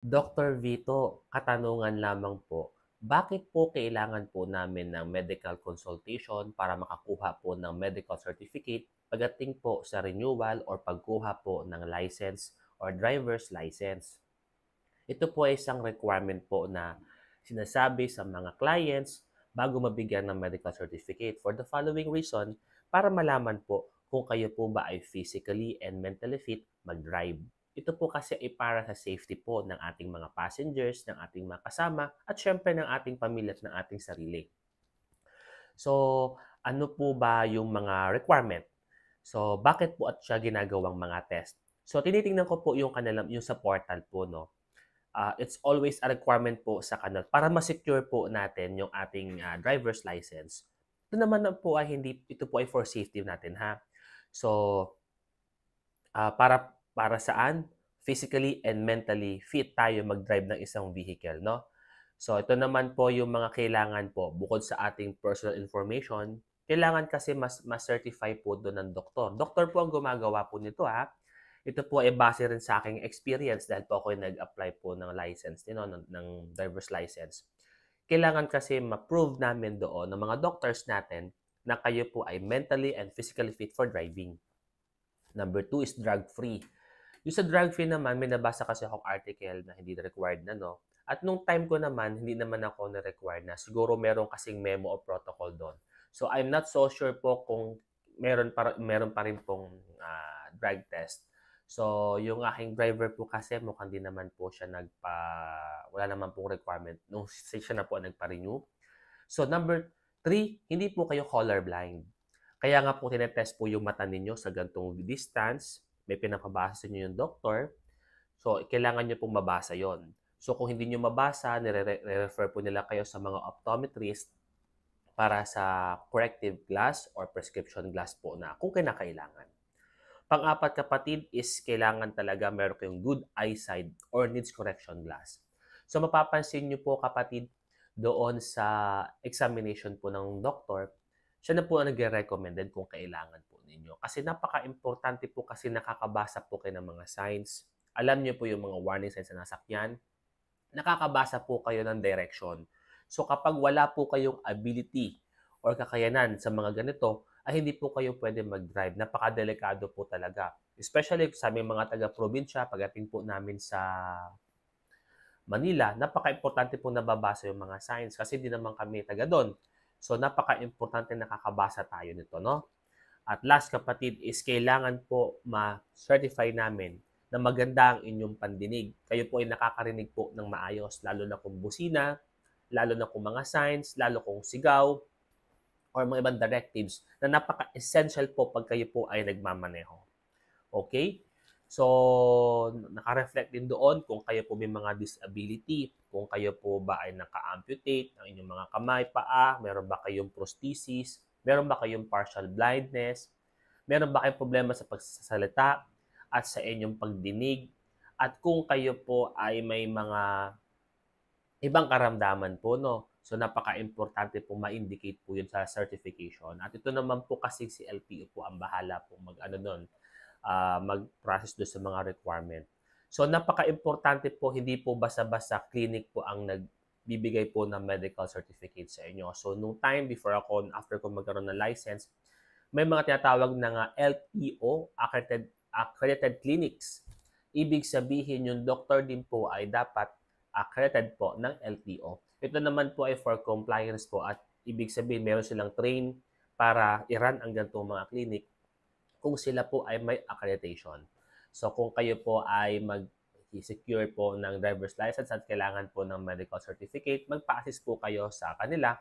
Dr. Vito, katanungan lamang po, bakit po kailangan po namin ng medical consultation para makakuha po ng medical certificate pagdating po sa renewal or pagkuha po ng license or driver's license? Ito po ay isang requirement po na sinasabi sa mga clients bago mabigyan ng medical certificate for the following reason para malaman po kung kayo po ba ay physically and mentally fit mag-drive. Ito po kasi ay para sa safety po ng ating mga passengers, ng ating mga kasama, at syempre ng ating pamilya at ng ating sarili. So, ano po ba yung mga requirement? So, bakit po at siya ginagawang mga test? So, tinitingnan ko po yung kanilang, yung sa portal po, no? It's always a requirement po sa kanal para ma-secure po natin yung ating driver's license. Ito naman po ay hindi, ito po ay for safety natin ha. So, para saan? Physically and mentally fit tayo mag-drive ng isang vehicle, no? So, ito naman po yung mga kailangan po bukod sa ating personal information, kailangan kasi mas certify po doon ng doktor. Doktor po ang gumagawa po nito ha. Ito po ay base rin sa aking experience dahil po ako nag-apply po ng license, ng driver's license. Kailangan kasi ma-prove namin doon ng mga doctors natin na kayo po ay mentally and physically fit for driving. Number two is drug-free. Yung sa drug-free naman, may nabasa kasi akong article na hindi required na, no? At nung time ko naman, hindi naman ako na-required na. Siguro meron kasing memo o protocol doon. So, I'm not so sure po kung meron pa rin pong drug test. So, yung aking driver po kasi mukhang di naman po siya wala naman pong requirement nung siya na po nagpa-renew. So, number three, hindi po kayo colorblind. Kaya nga po tinetest po yung mata ninyo sa gantong distance. May pinapabasa sa inyo yung doktor. So, kailangan nyo pong mabasa yon. So, kung hindi nyo mabasa, nire-refer po nila kayo sa mga optometrist para sa corrective glass or prescription glass po na kung kinakailangan. Pang-apat kapatid is kailangan talaga meron kayong good eyesight or needs correction glass. So mapapansin nyo po kapatid doon sa examination po ng doktor, siya na po ang nagre-recommended kung kailangan po ninyo. Kasi napaka-importante po kasi nakakabasa po kayo ng mga signs. Alam niyo po yung mga warning signs na nasakyan. Nakakabasa po kayo ng direction. So kapag wala po kayong ability or kakayanan sa mga ganito, ay hindi po kayo pwede mag-drive. Napakadelikado po talaga. Especially sa aming mga taga-probinsya, pagdating po namin sa Manila, napaka-importante po nababasa yung mga signs kasi hindi naman kami taga doon. So napaka-importante nakakabasa tayo nito, no? At last kapatid is kailangan po ma-certify namin na maganda ang inyong pandinig. Kayo po ay nakakarinig po ng maayos, lalo na kung busina, lalo na kung mga signs, lalo kung sigaw, or mga ibang directives na napaka-essential po pag kayo po ay nagmamaneho. Okay? So, naka-reflect din doon kung kayo po may mga disability, kung kayo po ba ay naka-amputate ng inyong mga kamay, paa, meron ba kayong prosthesis, meron ba kayong partial blindness, meron ba kayong problema sa pagsasalita at sa inyong pagdinig, at kung kayo po ay may mga ibang karamdaman po, no? So, napaka-importante po ma-indicate po yun sa certification. At ito naman po kasi si LTO po ang bahala po mag-ano doon, mag-process doon sa mga requirement. So, napaka-importante po, hindi po basta-basta clinic po ang nagbibigay po ng medical certificate sa inyo. So, nung time before ako, after ko magkaroon ng license, may mga tinatawag na nga LTO, accredited clinics. Ibig sabihin, yung doctor din po ay dapat accredited po ng LTO. Ito naman po ay for compliance po at ibig sabihin meron silang train para i-run ang ganitong mga clinic kung sila po ay may accreditation. So kung kayo po ay mag-secure po ng driver's license at kailangan po ng medical certificate, magpa-assist po kayo sa kanila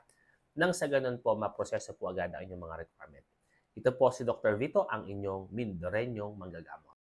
nang sa ganun po maproseso po agad ang inyong mga requirement. Ito po si Dr. Vito, ang inyong Mindoreñong manggagamot.